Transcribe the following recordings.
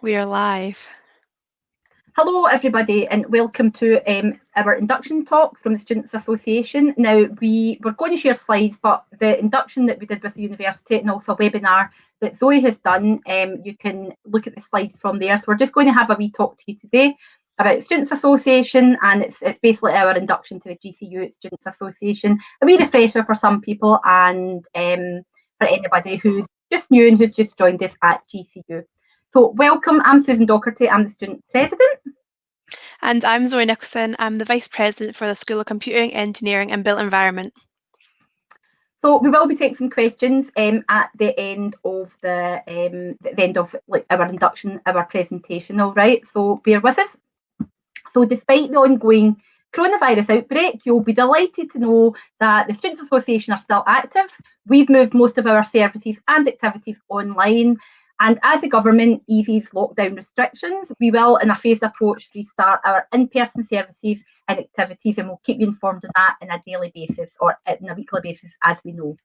We are live. Hello everybody and welcome to our induction talk from the Students Association. Now we were going to share slides, but the induction that we did with the university and also a webinar that Zoe has done, you can look at the slides from there. So we're just going to have a wee talk to you today about the Students Association, and it's basically our induction to the GCU Students Association, a wee refresher for some people and for anybody who's just new and who's just joined us at GCU. So welcome, I'm Susan Docherty, I'm the student president. And I'm Zoe Nicholson. I'm the Vice President for the School of Computing, Engineering and Built Environment. So we will be taking some questions at the end of our induction, our presentation, all right? So bear with us. So despite the ongoing coronavirus outbreak, you'll be delighted to know that the Students Association are still active. We've moved most of our services and activities online, and as the government eases lockdown restrictions, we will, in a phased approach, restart our in-person services and activities, and we'll keep you informed of that on a daily basis or on a weekly basis as we know.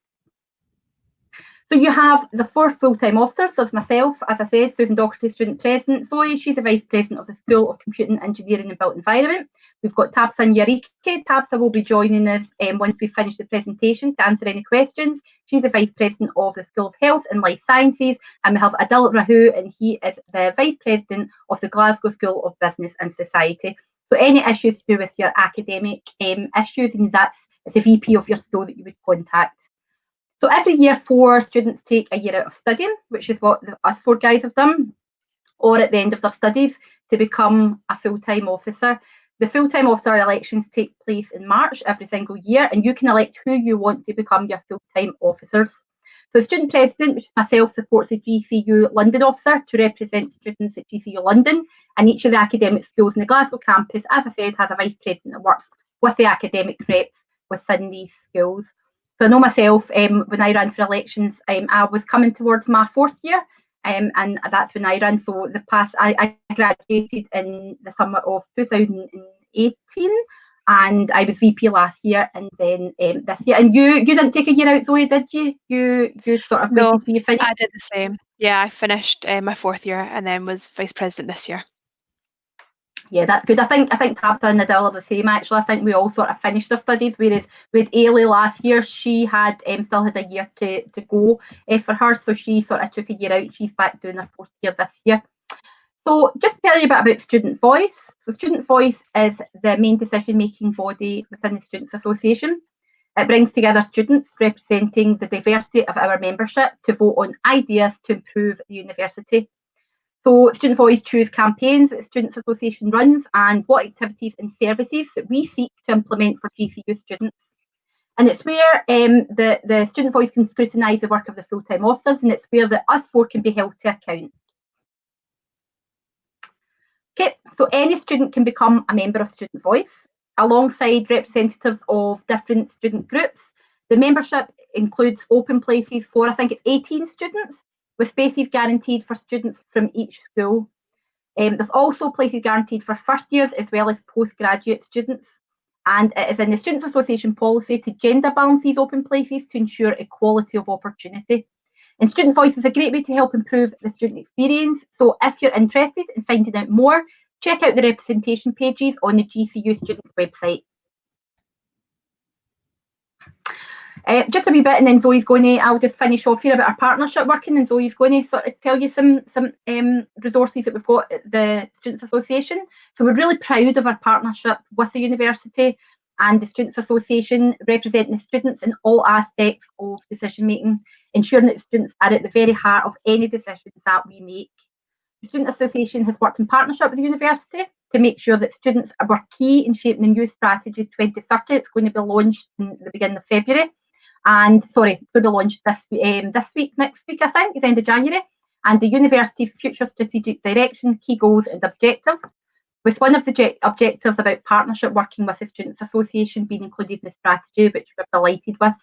So you have the four full-time officers. There's myself, as I said, Susan Docherty, student president. Zoe, she's the vice president of the School of Computing, Engineering and Built Environment. We've got Tabsa Nyarike. Tabsa will be joining us once we finish the presentation to answer any questions. She's the vice president of the School of Health and Life Sciences. And we have Adil Rahu, and he is the vice president of the Glasgow School of Business and Society. So any issues to do with your academic issues, and that's the VP of your school that you would contact. So every year, 4 students take a year out of studying, which is what us 4 guys have done, or at the end of their studies to become a full-time officer. The full-time officer elections take place in March every single year, and you can elect who you want to become your full-time officers. So the student president, which is myself, supports the GCU London officer to represent students at GCU London, and each of the academic schools in the Glasgow campus, as I said, has a vice president that works with the academic reps within these schools. So I know myself, when I ran for elections, I was coming towards my 4th year, and that's when I ran. So I graduated in the summer of 2018, and I was VP last year, and then this year. And you didn't take a year out, Zoe, did you? You sort of waited till you finished? I did the same. Yeah, I finished my 4th year and then was vice president this year. Yeah, that's good. I think Tabitha and Adil are the same, actually. I think we all sort of finished their studies, whereas with Ailey last year, she had still had a year to go for her, so she sort of took a year out. She's back doing her 4th year this year. So just to tell you a bit about Student Voice. So Student Voice is the main decision-making body within the Students Association. It brings together students representing the diversity of our membership to vote on ideas to improve the university. So Student Voice choose campaigns that the Students Association runs and what activities and services that we seek to implement for GCU students. And it's where the Student Voice can scrutinise the work of the full-time officers, and it's where us 4 can be held to account. Okay, so any student can become a member of Student Voice alongside representatives of different student groups. The membership includes open places for, I think it's 18 students, with spaces guaranteed for students from each school. There's also places guaranteed for first years as well as postgraduate students. And it is in the Students Association policy to gender balance these open places to ensure equality of opportunity. And Student Voice is a great way to help improve the student experience. So if you're interested in finding out more, check out the representation pages on the GCU Students website. Just a wee bit, and then Zoe's going to, I'll just finish off here about our partnership working, and Zoe's going to sort of tell you some resources that we've got at the Students Association. So we're really proud of our partnership with the university and the Students Association, representing the students in all aspects of decision making, ensuring that students are at the very heart of any decisions that we make. The Student Association has worked in partnership with the university to make sure that students were key in shaping the new strategy 2030. It's going to be launched in the beginning of February. And sorry, it's going to be launched next week, I think, at the end of January. And the university's future strategic direction, key goals and objectives, with one of the objectives about partnership working with the Students Association being included in the strategy, which we're delighted with.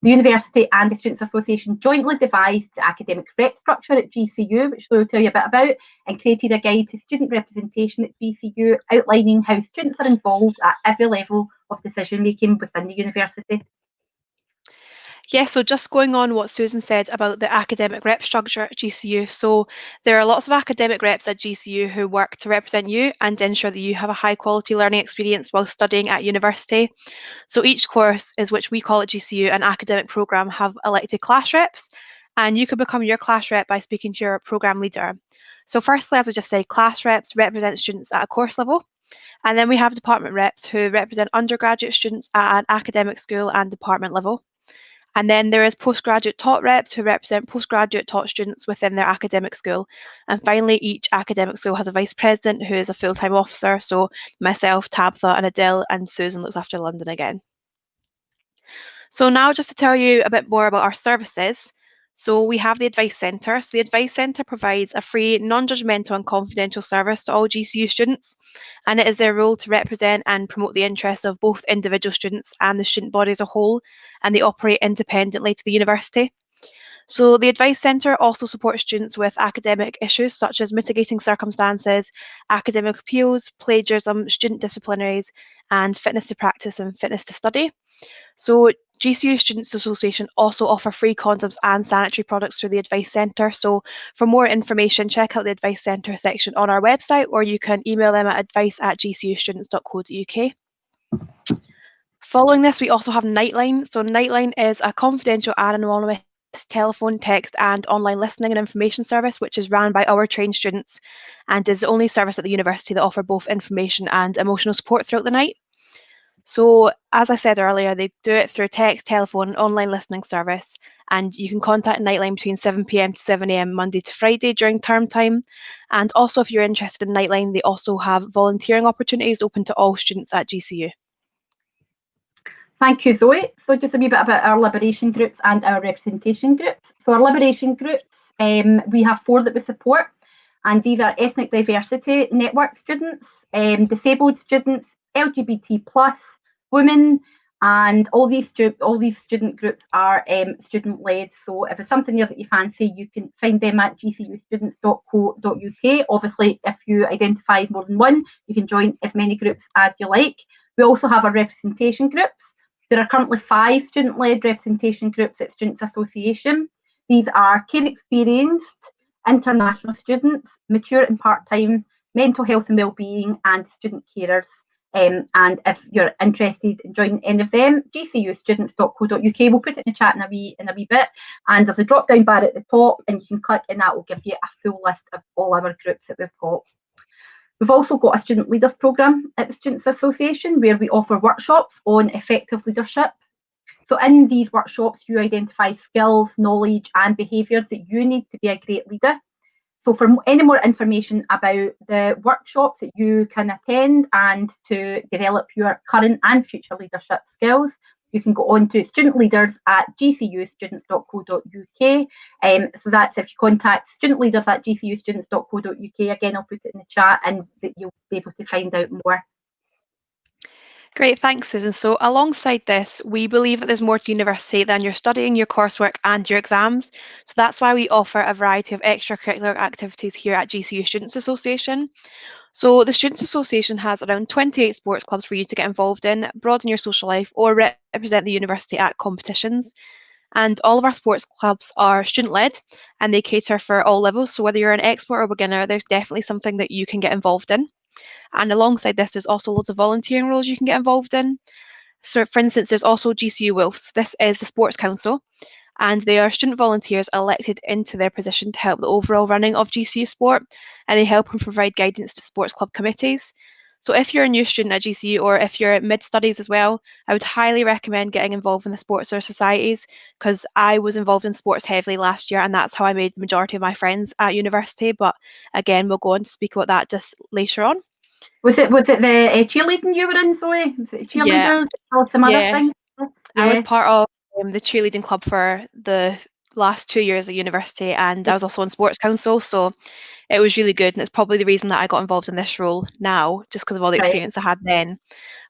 The university and the Students Association jointly devised the academic rep structure at GCU, which we'll tell you a bit about, and created a guide to student representation at GCU, outlining how students are involved at every level of decision making within the university. Yeah, so just going on what Susan said about the academic rep structure at GCU. So there are lots of academic reps at GCU who work to represent you and ensure that you have a high quality learning experience while studying at university. So each course is, which we call at GCU, an academic programme, have elected class reps, and you can become your class rep by speaking to your programme leader. So firstly, as I just said, class reps represent students at a course level. And then we have department reps who represent undergraduate students at an academic school and department level. And then there is postgraduate taught reps who represent postgraduate taught students within their academic school. And finally, each academic school has a vice president who is a full-time officer. So myself, Tabitha and Adele and Susan looks after London again. So now just to tell you a bit more about our services. So we have the Advice Centre. So the Advice Centre provides a free, non-judgmental and confidential service to all GCU students, and it is their role to represent and promote the interests of both individual students and the student body as a whole, and they operate independently to the university. So the Advice Centre also supports students with academic issues such as mitigating circumstances, academic appeals, plagiarism, student disciplinaries, and fitness to practice and fitness to study. So GCU Students Association also offer free condoms and sanitary products through the Advice Centre. So for more information, check out the Advice Centre section on our website, or you can email them at advice@gcustudents.co.uk. Following this, we also have Nightline. So Nightline is a confidential and anonymous telephone, text and online listening and information service, which is run by our trained students and is the only service at the university that offer both information and emotional support throughout the night. So as I said earlier, they do it through text, telephone, and online listening service, and you can contact Nightline between 7 p.m. to 7 a.m. Monday to Friday during term time. And also, if you're interested in Nightline, they also have volunteering opportunities open to all students at GCU. Thank you, Zoe. So just a wee bit about our liberation groups and our representation groups. So our liberation groups, we have 4 that we support, and these are ethnic diversity network students, disabled students, LGBT+, women, and all these student groups are student-led. So if it's something that you fancy, you can find them at gcustudents.co.uk. Obviously, if you identify more than one, you can join as many groups as you like. We also have our representation groups. There are currently 5 student-led representation groups at Students Association. These are care experienced, international students, mature and part-time, mental health and wellbeing, and student carers. And if you're interested in joining any of them, gcustudents.co.uk. We'll put it in the chat in a wee bit. And there's a drop-down bar at the top, and you can click, and that will give you a full list of all our groups that we've got. We've also got a student leaders programme at the Students Association where we offer workshops on effective leadership. So in these workshops, you identify skills, knowledge and behaviours that you need to be a great leader. So for any more information about the workshops that you can attend and to develop your current and future leadership skills, you can go on to student leaders at gcustudents.co.uk. So that's if you contact student leaders at gcustudents.co.uk. Again, I'll put it in the chat and you'll be able to find out more. Great, thanks, Susan. So alongside this, we believe that there's more to university than your studying, your coursework and your exams. So that's why we offer a variety of extracurricular activities here at GCU Students Association. So the Students Association has around 28 sports clubs for you to get involved in, broaden your social life or represent the university at competitions. And all of our sports clubs are student-led and they cater for all levels. So whether you're an expert or beginner, there's definitely something that you can get involved in. And alongside this, there's also loads of volunteering roles you can get involved in. So for instance, there's also GCU Wolves. This is the Sports Council, and they are student volunteers elected into their position to help the overall running of GCU sport, and they help and provide guidance to sports club committees. So if you're a new student at GCU or if you're at mid-studies as well, I would highly recommend getting involved in the sports or societies, because I was involved in sports heavily last year and that's how I made the majority of my friends at university. But again, we'll go on to speak about that just later on. Was it the cheerleading you were in, Zoe? Was it cheerleaders or some other things? I was part of the cheerleading club for the last 2 years at university, and I was also on sports council, so it was really good, and it's probably the reason that I got involved in this role now, just because of all the experience I had then.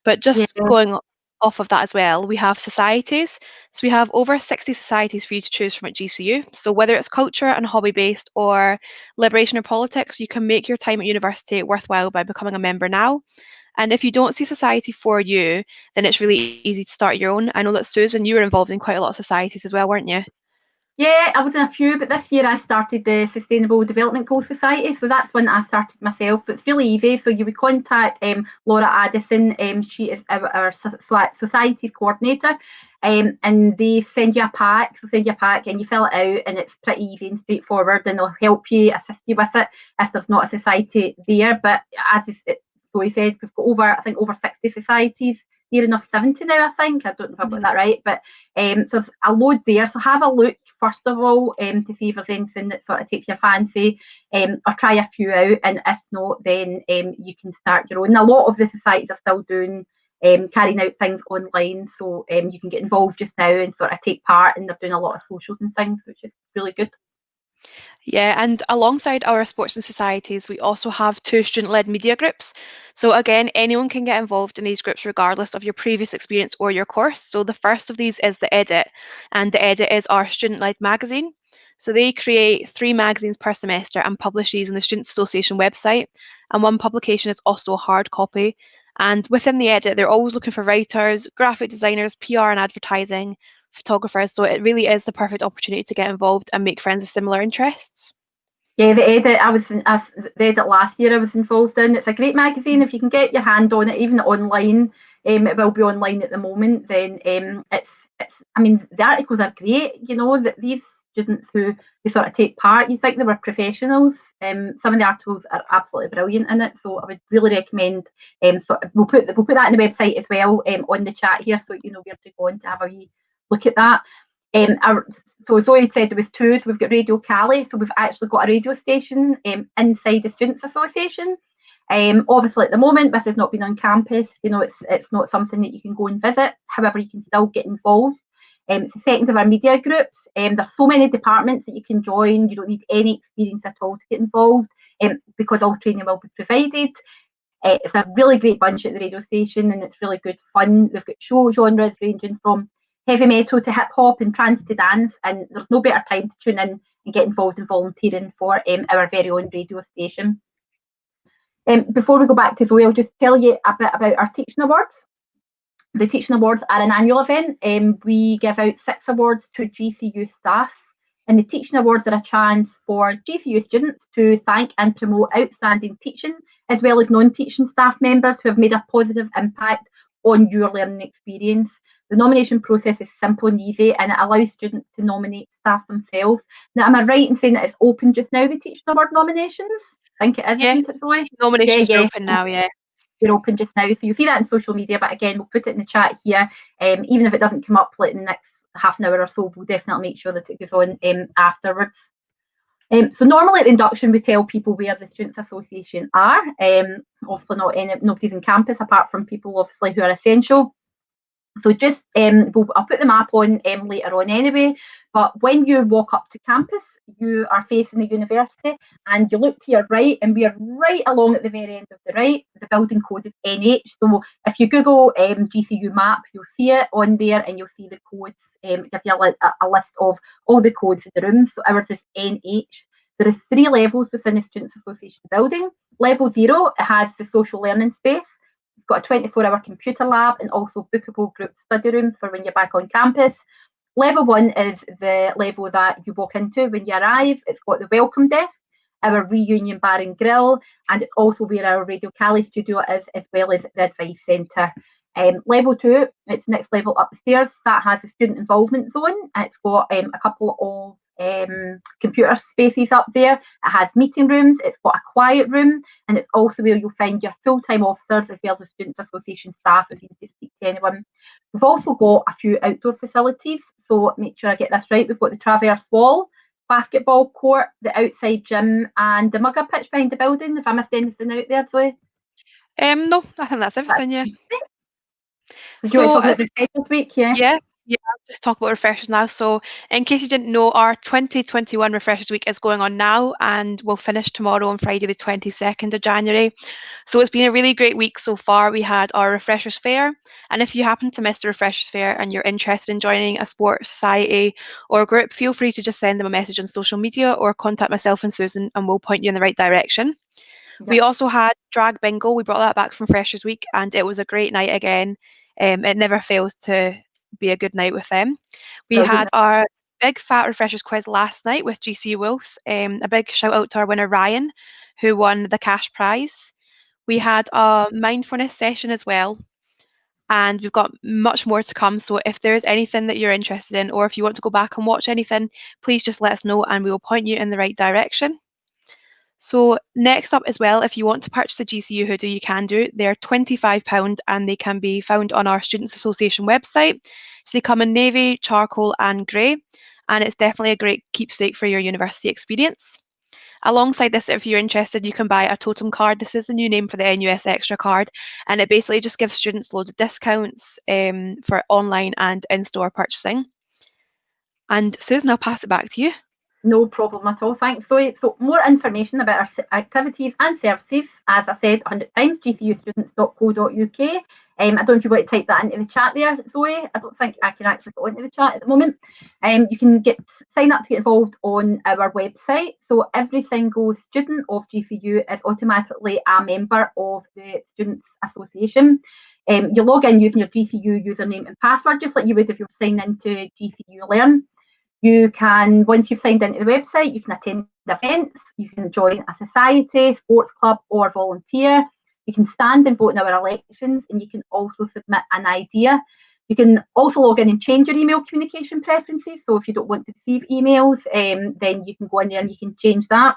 But just going off of that as well, we have societies. So we have over 60 societies for you to choose from at GCU. So whether it's culture and hobby-based or liberation or politics, you can make your time at university worthwhile by becoming a member now. And if you don't see society for you, then it's really easy to start your own. I know that Susan, you were involved in quite a lot of societies as well, weren't you? Yeah, I was in a few, but this year I started the Sustainable Development Goal Society, so that's when I started myself. It's really easy. So you would contact Laura Addison. She is our society coordinator, and they send you a pack. So send you a pack, and you fill it out, and it's pretty easy and straightforward. And they'll help you, assist you with it if there's not a society there. But as Zoe said, we've got over 60 societies. Near enough 70 now, I think. I don't know if I've got that right, but so there's a load there. So have a look first of all to see if there's anything that sort of takes your fancy, or try a few out. And if not, then you can start your own. A lot of the societies are still doing carrying out things online, so you can get involved just now and sort of take part. And they're doing a lot of socials and things, which is really good. Yeah, and alongside our sports and societies, we also have 2 student-led media groups. So again, anyone can get involved in these groups regardless of your previous experience or your course. So the first of these is the Edit, and the Edit is our student-led magazine. So they create 3 magazines per semester and publish these on the Students' Association website. And one publication is also a hard copy. And within the Edit, they're always looking for writers, graphic designers, PR and advertising, photographers, so it really is the perfect opportunity to get involved and make friends with similar interests. Yeah, the Edit, the Edit last year I was involved in. It's a great magazine. If you can get your hand on it, even online, it will be online at the moment, then it's I mean, the articles are great, you know, that these students who sort of take part, you think they were professionals. Some of the articles are absolutely brilliant in it, so I would really recommend we'll put that on the website as well, on the chat here, so you know where to go on to have a wee look at that. So Zoe said there was 2, so we've got Radio Cali, so we've actually got a radio station inside the Students' Association. Obviously at the moment, this has not been on campus, you know, it's not something that you can go and visit, however you can still get involved. It's the second of our media groups. There's so many departments that you can join. You don't need any experience at all to get involved, because all training will be provided. It's a really great bunch at the radio station, and it's really good fun. We've got show genres ranging from heavy metal to hip hop and trance to dance, and there's no better time to tune in and get involved in volunteering for our very own radio station. Before we go back to Zoe, I'll just tell you a bit about our teaching awards. The teaching awards are an annual event. We give out 6 awards to GCU staff, and the teaching awards are a chance for GCU students to thank and promote outstanding teaching, as well as non-teaching staff members who have made a positive impact on your learning experience. The nomination process is simple and easy, and it allows students to nominate staff themselves. Now, am I right in saying that it's open just now, the teaching award nominations? I think it is, isn't it, Zoe? Nominations are open now, yeah. They're open just now, so you'll see that in social media, but again, we'll put it in the chat here. Even if it doesn't come up like in the next half an hour or so, we'll definitely make sure that it goes on afterwards. So normally at the induction, we tell people where the Students' Association are. Obviously nobody's in campus apart from people obviously who are essential. So just I'll put the map on later on anyway, but when you walk up to campus, you are facing the university and you look to your right, and we are right along at the very end of the right. The building code is NH, so if you Google GCU map, you'll see it on there and you'll see the codes, give you a list of all the codes in the rooms. So ours is NH. There are 3 levels within the Students' Association building. Level 0, it has the social learning space. It's got a 24-hour computer lab and also bookable group study rooms for when you're back on campus. Level 1 is the level that you walk into when you arrive. It's got the welcome desk, our reunion bar and grill, and it's also where our Radio Cali studio is, as well as the advice centre. Level 2, it's next level up the stairs. That has a student involvement zone. It's got a couple of computer spaces up there. It has meeting rooms, it's got a quiet room, and it's also where you'll find your full-time officers as well as Students' Association staff if you need to speak to anyone. We've also got a few outdoor facilities, so make sure I get this right. We've got the Traverse Wall, basketball court, the outside gym, and the mugger pitch behind the building. If I missed anything out there, Zoe? No, I think that's everything, yeah. So do you want to talk about Refreshers Week? Yeah, I'll just talk about Refreshers now. So in case you didn't know, our 2021 Refreshers Week is going on now and will finish tomorrow on Friday the 22nd of January. So it's been a really great week so far. We had our Refreshers Fair, and if you happen to miss the Refreshers Fair and you're interested in joining a sports society or group, feel free to just send them a message on social media or contact myself and Susan and we'll point you in the right direction. We also had Drag Bingo. We brought that back from Freshers Week, and it was a great night again. It never fails to be a good night with them. We had our big Fat Refreshers quiz last night with GCU Wolves. A big shout out to our winner Ryan, who won the cash prize. We had a mindfulness session as well, and we've got much more to come. So if there's anything that you're interested in, or if you want to go back and watch anything, please just let us know and we will point you in the right direction. So next up as well, if you want to purchase a GCU hoodie, you can do. They're £25 and they can be found on our Students Association website. So they come in navy, charcoal and grey, and it's definitely a great keepsake for your university experience. Alongside this, if you're interested, you can buy a Totem Card. This is a new name for the NUS Extra card, and it basically just gives students loads of discounts for online and in-store purchasing. And Susan, I'll pass it back to you. No problem at all, thanks Zoe. So more information about our activities and services, as I said 100 times, gcustudents.co.uk. I don't know if you want to type that into the chat there, Zoe. I don't think I can actually go into the chat at the moment. You can sign up to get involved on our website. So every single student of GCU is automatically a member of the Students Association. You log in using your GCU username and password, just like you would if you were signing into GCU Learn. You can, once you've signed into the website, you can attend events, you can join a society, sports club or volunteer. You can stand and vote in our elections, and you can also submit an idea. You can also log in and change your email communication preferences. So if you don't want to receive emails, then you can go in there and you can change that.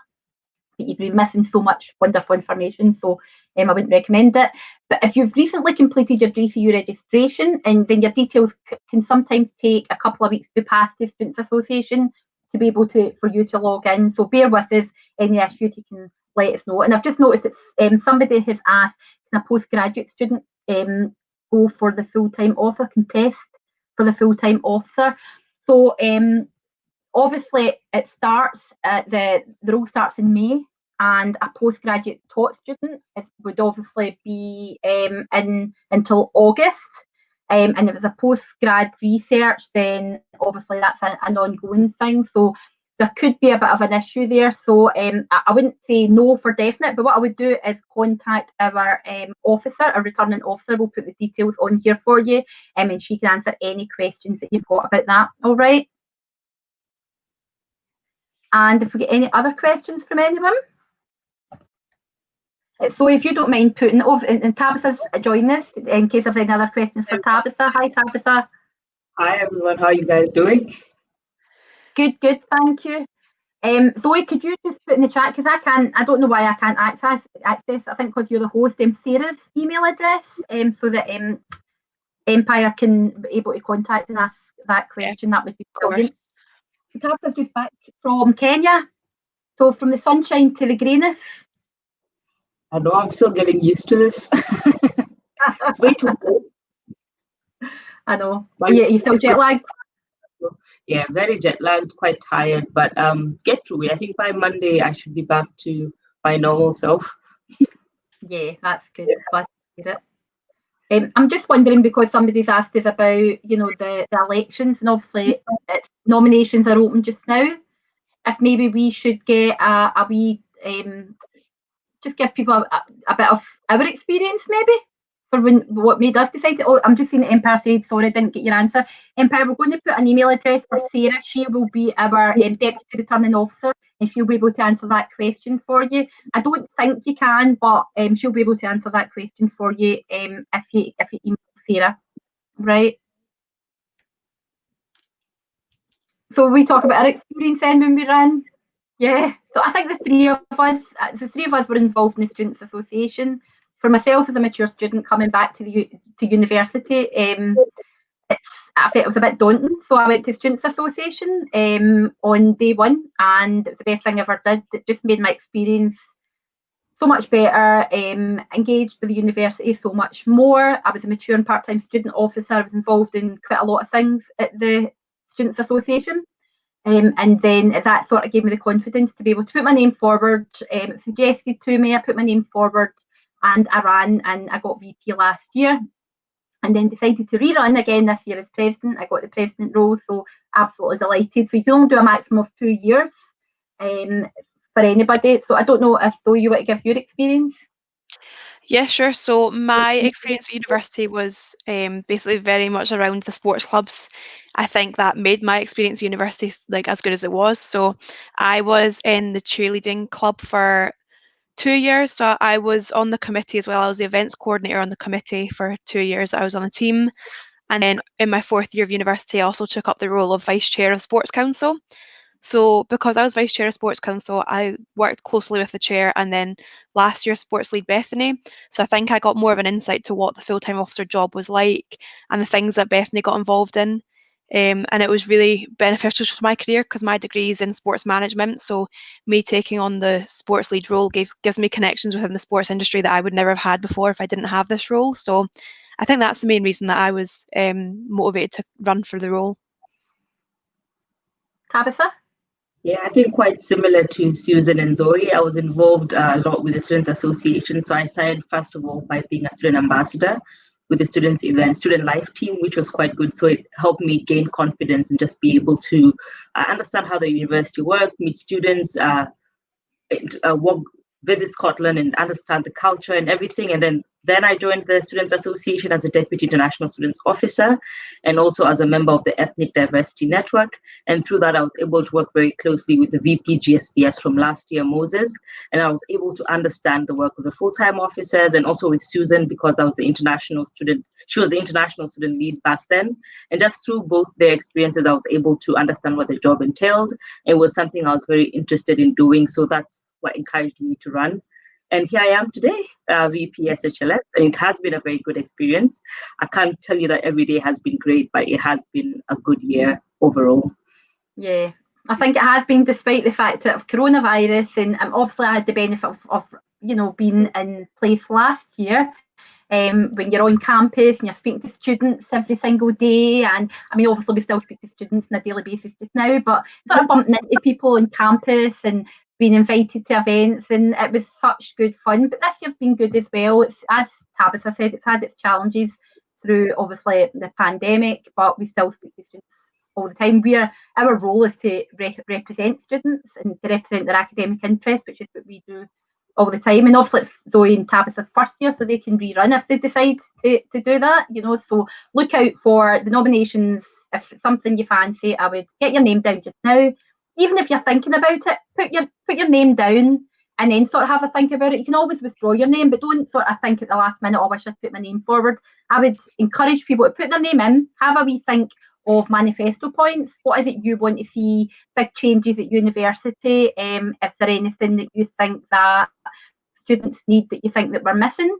But you'd be missing so much wonderful information, so I wouldn't recommend it. But if you've recently completed your GCU registration, and then your details can sometimes take a couple of weeks to be passed to Students Association to be able for you to log in. So bear with us, any issues you can let us know. And I've just noticed that somebody has asked, can a postgraduate student go for the full-time author, contest for the full-time author? So obviously it starts, the role starts in May, and a postgraduate taught student would obviously be in until August. And if it's a postgrad research, then obviously that's an ongoing thing. So there could be a bit of an issue there. So I wouldn't say no for definite, but what I would do is contact our officer, our returning officer. We'll put the details on here for you, and she can answer any questions that you've got about that. All right. And if we get any other questions from anyone. So if you don't mind putting and Tabitha's joined us in case there's any other questions for Tabitha. Hi Tabitha. Hi everyone, how are you guys doing? Good, thank you. Zoe, could you just put in the chat, because I don't know why I can't access, I think because you're the host, Sarah's email address, so that Empire can be able to contact and ask that question. That would be brilliant. Tabitha's just back from Kenya, so from the sunshine to the greyness. I know, I'm still getting used to this. It's way too cold. I know. You still jet lagged? Yeah, very jet lagged, quite tired, but get through it. I think by Monday I should be back to my normal self. Yeah, that's good. Glad to hear it. I'm just wondering, because somebody's asked us about, the elections, and obviously nominations are open just now. If maybe we should get a wee, just give people a bit of our experience, maybe, for what made us decide. Oh, I'm just seeing the Empire said, sorry, I didn't get your answer. Empire, we're going to put an email address for Sarah. She will be our deputy returning officer, and she'll be able to answer that question for you. I don't think you can, but she'll be able to answer that question for you if you email Sarah, right? So we talk about our experience then when we ran. Yeah, so I think the three of us were involved in the Students Association. For myself, as a mature student coming back to university, I felt it was a bit daunting. So I went to Students Association on day one, and it was the best thing I ever did. It just made my experience so much better, engaged with the university so much more. I was a mature and part-time student officer. I was involved in quite a lot of things at the Students Association. And then that sort of gave me the confidence to be able to put my name forward. It suggested to me, I put my name forward and I ran, and I got VP last year, and then decided to rerun again this year as president. I got the president role, so absolutely delighted. So you can only do a maximum of 2 years for anybody. So I don't know if Zoe, you want to give your experience? Yeah, sure. So my experience at university was basically very much around the sports clubs. I think that made my experience at university like as good as it was. So I was in the cheerleading club for 2 years. So I was on the committee as well. I was the events coordinator on the committee for 2 years. I was on the team. And then in my 4th year of university, I also took up the role of vice chair of sports council. So because I was vice chair of Sports Council, I worked closely with the chair and then last year sports lead Bethany. So I think I got more of an insight to what the full-time officer job was like and the things that Bethany got involved in. And it was really beneficial to my career because my degree is in sports management. So me taking on the sports lead role gives me connections within the sports industry that I would never have had before if I didn't have this role. So I think that's the main reason that I was motivated to run for the role. Tabitha? Yeah, I think quite similar to Susan and Zoe. I was involved a lot with the Students Association. So I started, first of all, by being a student ambassador with the student life team, which was quite good. So it helped me gain confidence and just be able to understand how the university worked, meet students, visit Scotland and understand the culture and everything. And then I joined the Students Association as a Deputy International Students Officer and also as a member of the Ethnic Diversity Network. And through that, I was able to work very closely with the VP GSBS from last year, Moses. And I was able to understand the work of the full-time officers and also with Susan because I was the international student. She was the international student lead back then. And just through both their experiences, I was able to understand what the job entailed. It was something I was very interested in doing. So that's what encouraged me to run. And here I am today, VP SHLS, and it has been a very good experience. I can't tell you that every day has been great, but it has been a good year overall. Yeah, I think it has been, despite the fact of coronavirus, and obviously I had the benefit of being in place last year. When you're on campus and you're speaking to students every single day, and I mean, obviously we still speak to students on a daily basis just now, but sort of bumping into people on campus and being invited to events, and it was such good fun. But this year's been good as well. It's, as Tabitha said, it's had its challenges through obviously the pandemic, but we still speak to students all the time. Our role is to represent students and to represent their academic interests, which is what we do all the time. And obviously it's Zoe and Tabitha's first year, so they can rerun if they decide to do that, so look out for the nominations. If it's something you fancy, I would get your name down just now. Even if you're thinking about it, put your name down and then sort of have a think about it. You can always withdraw your name, but don't sort of think at the last minute, oh, I should put my name forward. I would encourage people to put their name in, have a wee think of manifesto points. What is it you want to see, big changes at university? Is there anything that you think that students need that you think that we're missing?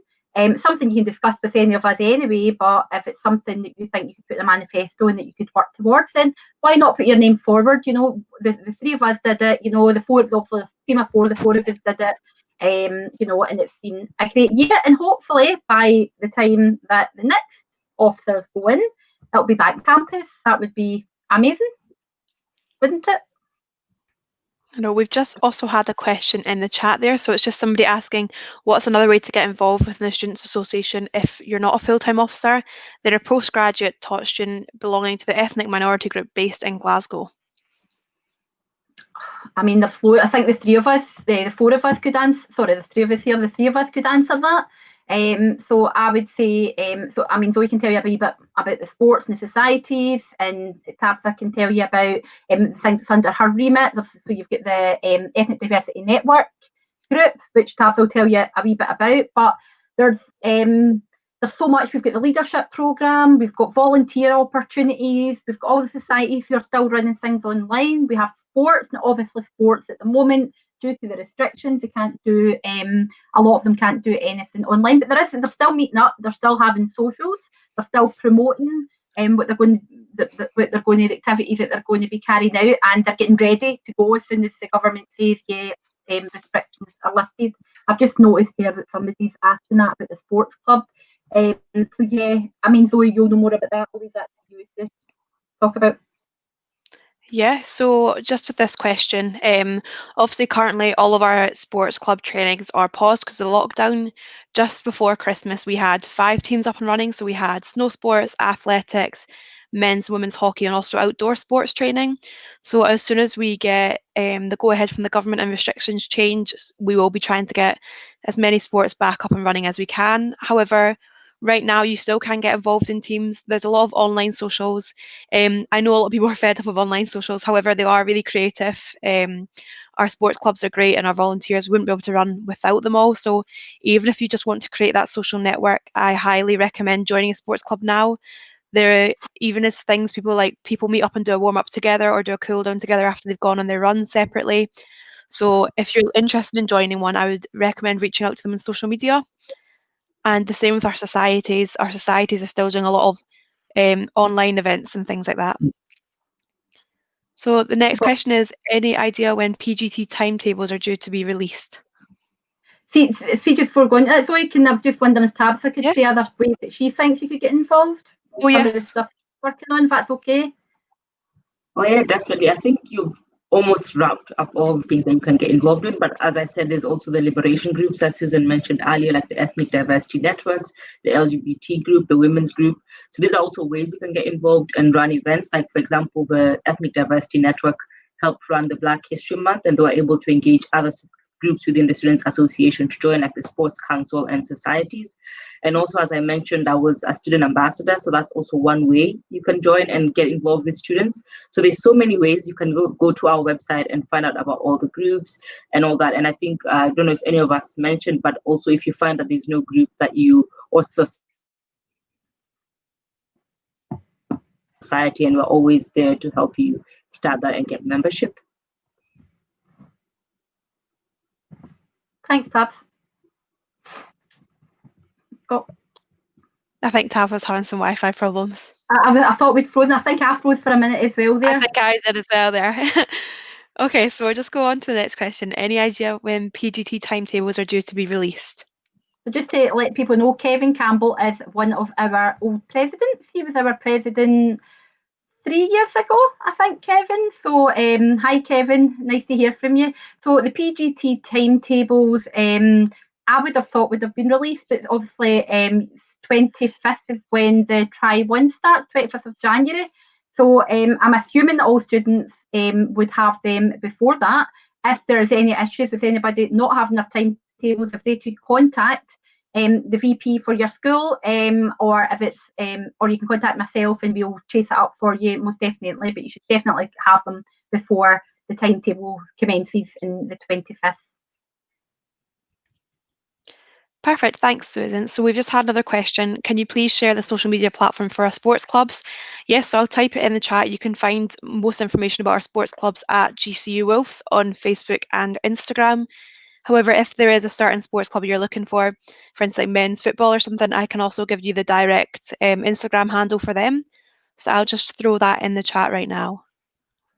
Something you can discuss with any of us anyway, but if it's something that you think you could put in a manifesto and that you could work towards, then why not put your name forward? The three of us did it, the four of the team of four, the four of us did it. And it's been a great year, and hopefully by the time that the next officers go in, it'll be back campus. That would be amazing, wouldn't it? No, we've just also had a question in the chat there. So it's just somebody asking, what's another way to get involved within the Students Association if you're not a full-time officer? They're a postgraduate taught student belonging to the ethnic minority group based in Glasgow. I mean, I think the three of us, the four of us could answer, sorry, the three of us here, the three of us could answer that. So I would say, Zoe can tell you a wee bit about the sports and the societies, and Tabitha can tell you about the things that's under her remit. So you've got the Ethnic Diversity Network group, which Tabitha will tell you a wee bit about. But there's so much. We've got the leadership programme, we've got volunteer opportunities, we've got all the societies who are still running things online. We have sports, and obviously sports at the moment, due to the restrictions, they can't do a lot of them can't do anything online, but they're still meeting up, they're still having socials, they're still promoting what they're going the activities that they're going to be carrying out, and they're getting ready to go as soon as the government says restrictions are lifted. I've just noticed there that somebody's asking that about the sports club. So yeah, I mean, Zoe, you'll know more about that. I'll leave that to you to talk about. Yeah, so just with this question, obviously currently all of our sports club trainings are paused because of the lockdown. Just before Christmas, we had 5 teams up and running. So we had snow sports, athletics, men's and women's hockey and also outdoor sports training. So as soon as we get the go-ahead from the government and restrictions change, we will be trying to get as many sports back up and running as we can. However, right now you still can get involved in teams. There's a lot of online socials. I know a lot of people are fed up of online socials, however, they are really creative. Our sports clubs are great and our volunteers wouldn't be able to run without them all. So even if you just want to create that social network, I highly recommend joining a sports club now. There even is things people meet up and do a warm up together or do a cool down together after they've gone on their run separately. So if you're interested in joining one, I would recommend reaching out to them on social media. And the same with our societies. Our societies are still doing a lot of online events and things like that. So the next question is, any idea when Pgt timetables are due to be released? See, just before going, that's all you can. I was just wondering if Tabitha could say other ways that she thinks you could get involved. Oh yeah. Some of the stuff you're working on, if that's okay. Oh yeah, definitely. I think you've almost wrapped up all the things that you can get involved in. But as I said, there's also the liberation groups, as Susan mentioned earlier, like the ethnic diversity networks, the LGBT group, the women's group. So these are also ways you can get involved and run events. Like, for example, the ethnic diversity network helped run the Black History Month, and they were able to engage other groups within the Students Association to join, like the Sports Council and societies. And also, as I mentioned, I was a student ambassador, so that's also one way you can join and get involved with students. So there's so many ways you can go to our website and find out about all the groups and all that. And I think, I don't know if any of us mentioned, but also if you find that there's no group that you or society, and we're always there to help you start that and get membership. Thanks, Tabs. Oh. I think Tab was having some Wi-Fi problems. I thought we'd frozen. I think I froze for a minute as well there. I think I did as well there. Okay, so we'll just go on to the next question. Any idea when Pgt timetables are due to be released? So just to let people know, Kevin Campbell is one of our old presidents. He was our president 3 years ago, I think, Kevin. So hi, Kevin. Nice to hear from you. So the Pgt timetables, I would have thought would have been released, but obviously 25th is when the Try 1 starts, 25th of January. So I'm assuming that all students would have them before that. If there's any issues with anybody not having their timetables, if they could contact the VP for your school, or if it's or you can contact myself and we'll chase it up for you, most definitely. But you should definitely have them before the timetable commences in the 25th. Perfect, thanks Susan. So we've just had another question. Can you please share the social media platform for our sports clubs? Yes, so I'll type it in the chat. You can find most information about our sports clubs at GCU Wolves on Facebook and Instagram. However, if there is a certain sports club you're looking for instance like men's football or something, I can also give you the direct Instagram handle for them. So I'll just throw that in the chat right now.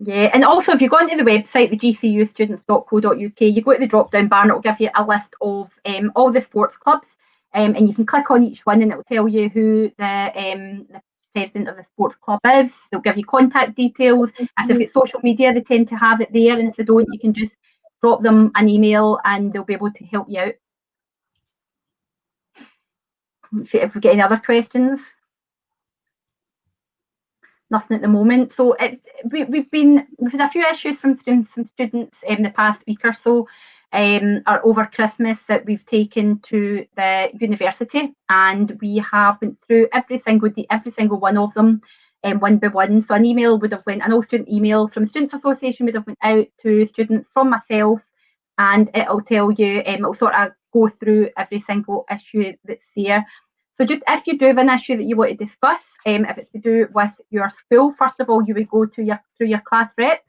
Yeah, and also if you go onto the website, the gcustudents.co.uk, you go to the drop-down bar and it'll give you a list of all the sports clubs, and you can click on each one and it'll tell you who the president of the sports club is. They'll give you contact details. If they've got social media, they tend to have it there, and if they don't, you can just drop them an email and they'll be able to help you out. Let's see if we get any other questions. Nothing at the moment. So we've had a few issues from students in the past week or so, or over Christmas, that we've taken to the university, and we have went through every single one of them, one by one. So an email would have went, an all student email from the Students Association would have went out to students from myself, and it'll tell you, it'll sort of go through every single issue that's there. So just if you do have an issue that you want to discuss, if it's to do with your school, first of all, you would go to through your class rep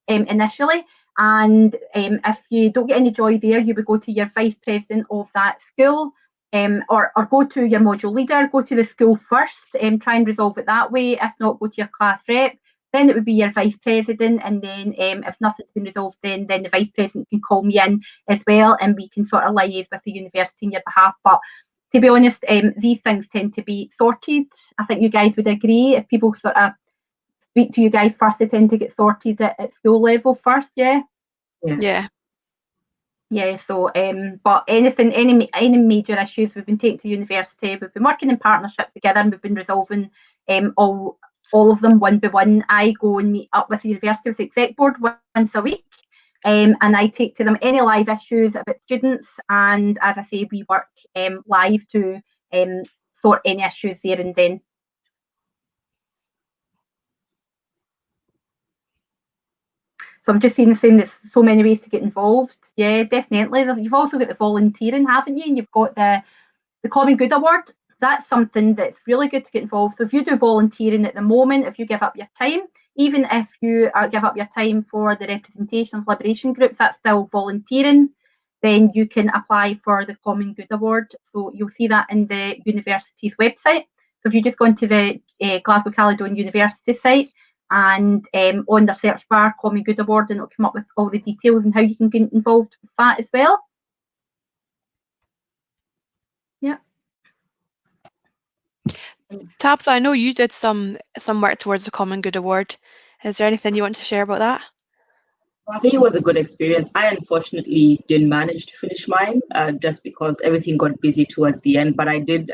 initially. And if you don't get any joy there, you would go to your vice president of that school, or go to your module leader, go to the school first, try and resolve it that way. If not, go to your class rep. Then it would be your vice president, and then if nothing's been resolved, then the vice president can call me in as well, and we can sort of liaise with the university on your behalf. But to be honest, these things tend to be sorted. I think you guys would agree. If people sort of speak to you guys first, they tend to get sorted at school level first, yeah? Yeah. Yeah, so, but any major issues, we've been taken to university, we've been working in partnership together, and we've been resolving all all of them 1-by-1. I go and meet up with the university with the exec board once a week, and I take to them any live issues about students, and as I say, we work live to sort any issues there and then. So I'm just saying there's so many ways to get involved. Yeah, definitely. You've also got the volunteering, haven't you? And you've got the Common Good Award. That's something that's really good to get involved. So if you do volunteering at the moment, if you give up your time, even if you give up your time for the representation of liberation groups, that's still volunteering, then you can apply for the Common Good Award. So you'll see that in the university's website. So if you just go into the Glasgow Caledonian University site, and on the search bar, Common Good Award, and it'll come up with all the details and how you can get involved with that as well. Yeah. Tabitha, I know you did some work towards the Common Good Award. Is there anything you want to share about that? I think it was a good experience. I unfortunately didn't manage to finish mine just because everything got busy towards the end, but I did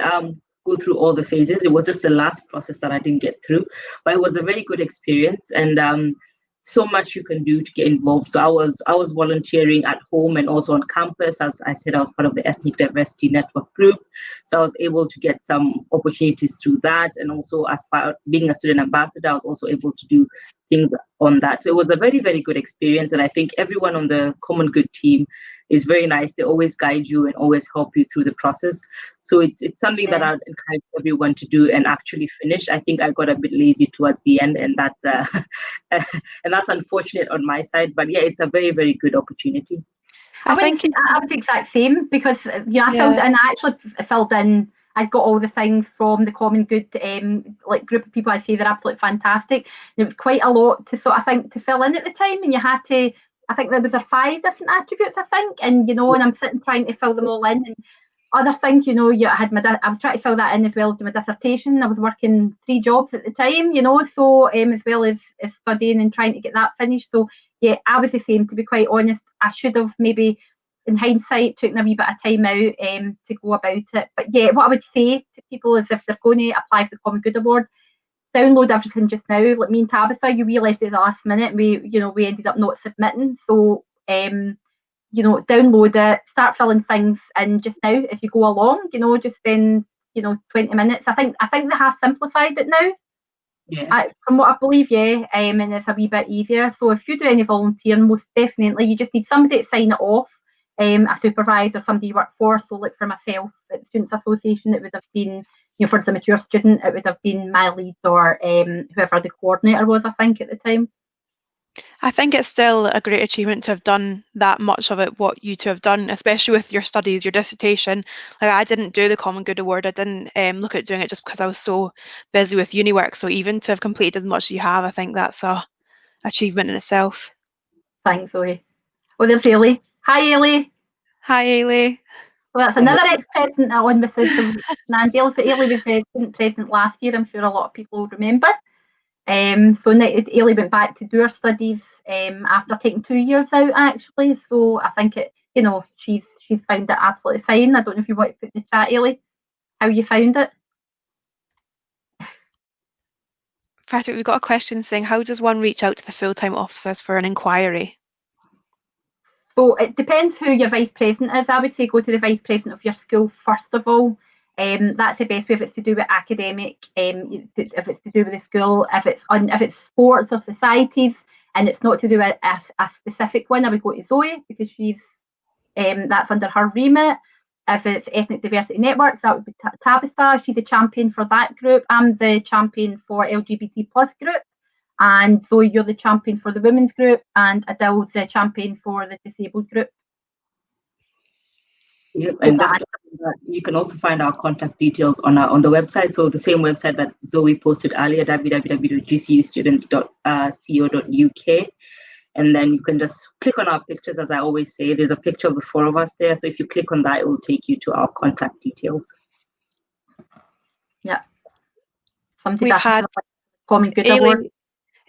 go through all the phases. It was just the last process that I didn't get through, but it was a very good experience, and so much you can do to get involved. So I was volunteering at home and also on campus. As I said, I was part of the Ethnic Diversity Network group, so I was able to get some opportunities through that, and also as part of being a student ambassador, I was also able to do things on that. So it was a very, very good experience, and I think everyone on the Common Good team is very nice. They always guide you and always help you through the process. So it's something that I'd encourage everyone to do and actually finish. I think I got a bit lazy towards the end, and that's and that's unfortunate on my side. But yeah, it's a very, very good opportunity. I was the exact same, because I filled in. I actually filled in. I got all the things from the Common Good like group of people. I say they're absolutely fantastic. And it was quite a lot to to fill in at the time, and you had to. I think there was 5 different attributes, I think, and and I'm sitting trying to fill them all in, and other things, I was trying to fill that in as well as do my dissertation. I was working 3 jobs at the time, so as well as studying and trying to get that finished. So yeah, I was the same, to be quite honest. I should have maybe, in hindsight, taken a wee bit of time out to go about it. But yeah, what I would say to people is, if they're going to apply for the Common Good Award, download everything just now. Like me and Tabitha, we left it at the last minute. We ended up not submitting. So download it, start filling things in just now as you go along. Just spend 20 minutes. I think they have simplified it now. Yeah. From what I believe, yeah, and it's a wee bit easier. So if you do any volunteering, most definitely you just need somebody to sign it off. A supervisor, somebody you work for. So like for myself at the Students' Association, it would have been, for the mature student, it would have been my lead or whoever the coordinator was, I think, at the time. I think it's still a great achievement to have done that much of it, what you two have done, especially with your studies, your dissertation. Like, I didn't do the Common Good Award. I didn't look at doing it just because I was so busy with uni work. So even to have completed as much as you have, I think that's a achievement in itself. Thanks, Zoe. Well, there's Ailey. Hi, Ailey. Hi, Ailey. Well, that's another ex-president on with us, Nandale. So Ailey was student president last year. I'm sure a lot of people remember. So Ailey went back to do her studies after taking 2 years out, actually. So I think she's found it absolutely fine. I don't know if you want to put in the chat, Ailey, how you found it. Patrick, we've got a question saying, how does one reach out to the full-time officers for an inquiry? So it depends who your vice president is. I would say go to the vice president of your school first of all. That's the best way if it's to do with academic, if it's to do with the school, if it's sports or societies, and it's not to do with a specific one, I would go to Zoe, because she's that's under her remit. If it's ethnic diversity networks, that would be Tabitha. She's a champion for that group. I'm the champion for LGBT+ group, and Zoe, you're the champion for the women's group, and Adil's the champion for the disabled group. Yep, and you can also find our contact details on the website. So the same website that Zoe posted earlier, www.gcustudents.co.uk. And then you can just click on our pictures. As I always say, there's a picture of the 4 of us there. So if you click on that, it will take you to our contact details. Yeah. We've had Common Good Award.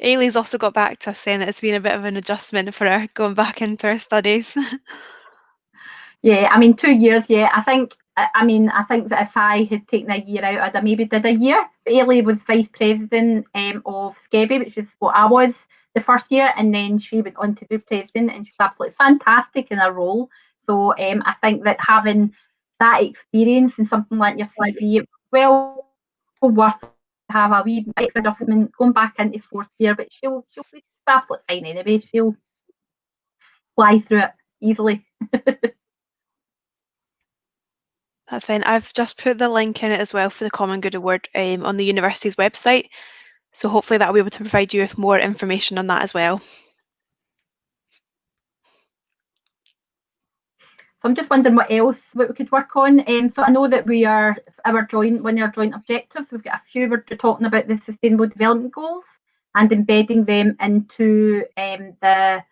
Ailey's also got back to us saying that it's been a bit of an adjustment for her going back into her studies. Yeah, I mean, 2 years, yeah. I think I mean, I think that if I had taken a year out, I'd have maybe did a year. But Ailey was vice president of Skebby, which is what I was the first year, and then she went on to do president, and she's absolutely fantastic in her role. So I think that having that experience in something like your CV, well worth to have a wee bit of adjustment going back into fourth year, but she'll be absolutely fine anyway. She'll fly through it easily. That's fine. I've just put the link in it as well for the Common Good Award on the university's website. So hopefully that'll be able to provide you with more information on that as well. So I'm just wondering what we could work on. So I know that one of our joint objectives, we've got a few. We're talking about the Sustainable Development Goals and embedding them into the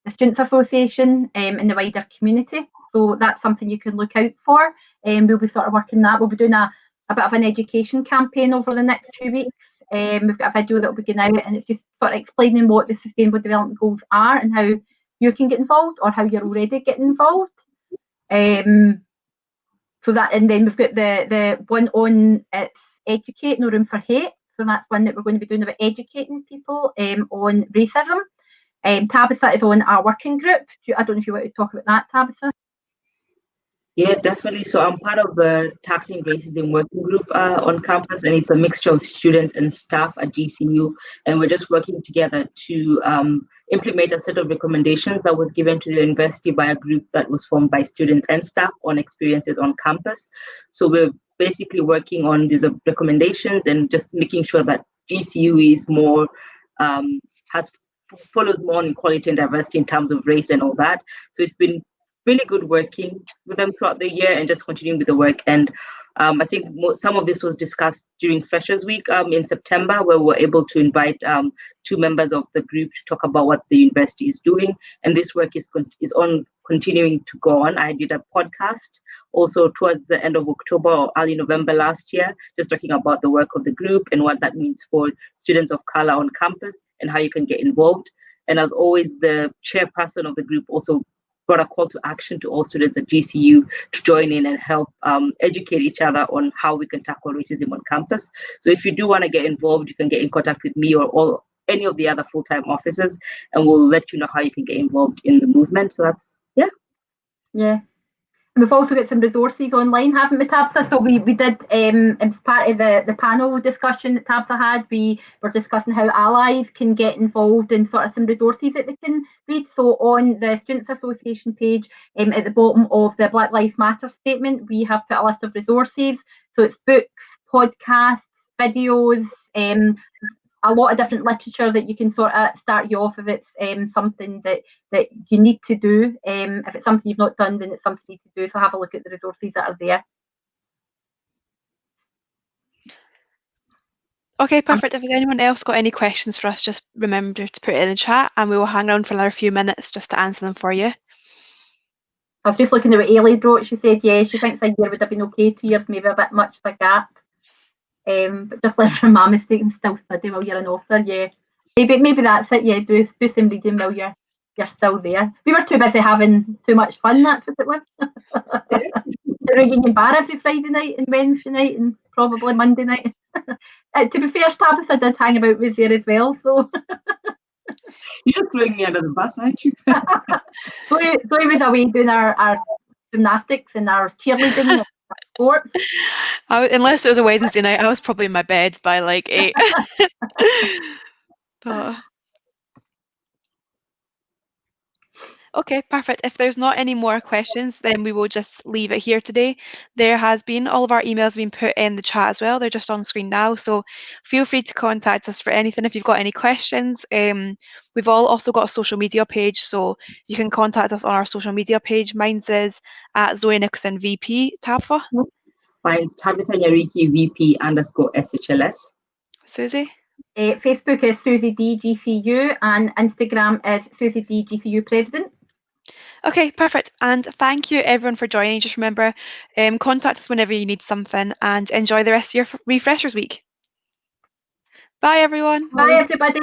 Students' Association and the wider community. So that's something you can look out for. We'll be sort of working that. We'll be doing a bit of an education campaign over the next 2 weeks. We've got a video that will be going out, and it's just sort of explaining what the Sustainable Development Goals are and how you can get involved or how you're already getting involved. So that, and then we've got the one on it's Educate, No Room for Hate. So that's one that we're going to be doing about educating people on racism. Tabitha is on our working group. I don't know if you want to talk about that, Tabitha. Yeah, definitely. So I'm part of the Tackling Racism working group on campus, and it's a mixture of students and staff at GCU. And we're just working together to implement a set of recommendations that was given to the university by a group that was formed by students and staff on experiences on campus. So we're basically working on these recommendations and just making sure that GCU is more, follows more on equality and diversity in terms of race and all that. So it's been really good working with them throughout the year and just continuing with the work. And I think some of this was discussed during Freshers Week in September, where we were able to invite 2 members of the group to talk about what the university is doing. And this work is continuing to go on. I did a podcast also towards the end of October or early November last year, just talking about the work of the group and what that means for students of color on campus and how you can get involved. And as always, the chairperson of the group also brought a call to action to all students at GCU to join in and help educate each other on how we can tackle racism on campus. So if you do want to get involved, you can get in contact with me or any of the other full-time officers, and we'll let you know how you can get involved in the movement. So that's, yeah. Yeah. And we've also got some resources online, haven't we, Tabitha? So we did, as part of the panel discussion that Tabitha had, we were discussing how allies can get involved in sort of some resources that they can read. So on the Students' Association page, at the bottom of the Black Lives Matter statement, we have put a list of resources. So it's books, podcasts, videos, a lot of different literature that you can sort of start you off if it's something that you need to do. If it's something you've not done, then it's something you need to do. So have a look at the resources that are there. Okay, perfect. If there's anyone else got any questions for us, just remember to put it in the chat and we will hang around for another few minutes just to answer them for you. I was just looking at what Ailey wrote. She said, yeah, she thinks a year would have been okay, 2 years, maybe a bit much of a gap. But just learn from my mistake and still study while you're an author, yeah. Maybe that's it, yeah, do some reading while you're still there. We were too busy having too much fun, that's what it was. The reunion bar every Friday night and Wednesday night and probably Monday night. To be fair, Tabitha did hang about with there as well, so. You're just throwing me under the bus, aren't you? Zoe was away doing our gymnastics and our cheerleading and sports. Unless it was a Wednesday night, I was probably in my bed by like 8. But... Okay, perfect. If there's not any more questions, then we will just leave it here today. There has been, all of our emails have been put in the chat as well. They're just on screen now. So feel free to contact us for anything if you've got any questions. We've also got a social media page, so you can contact us on our social media page. Mine's is at Zoe Nicholson VP. Tabitha? Mine's Tabitha Nyariki VP _SHLS. Susie? Facebook is Susie D GCU and Instagram is Susie D GCU President. Okay, perfect. And thank you everyone for joining. Just remember, contact us whenever you need something and enjoy the rest of your Refreshers Week. Bye everyone. Bye everybody.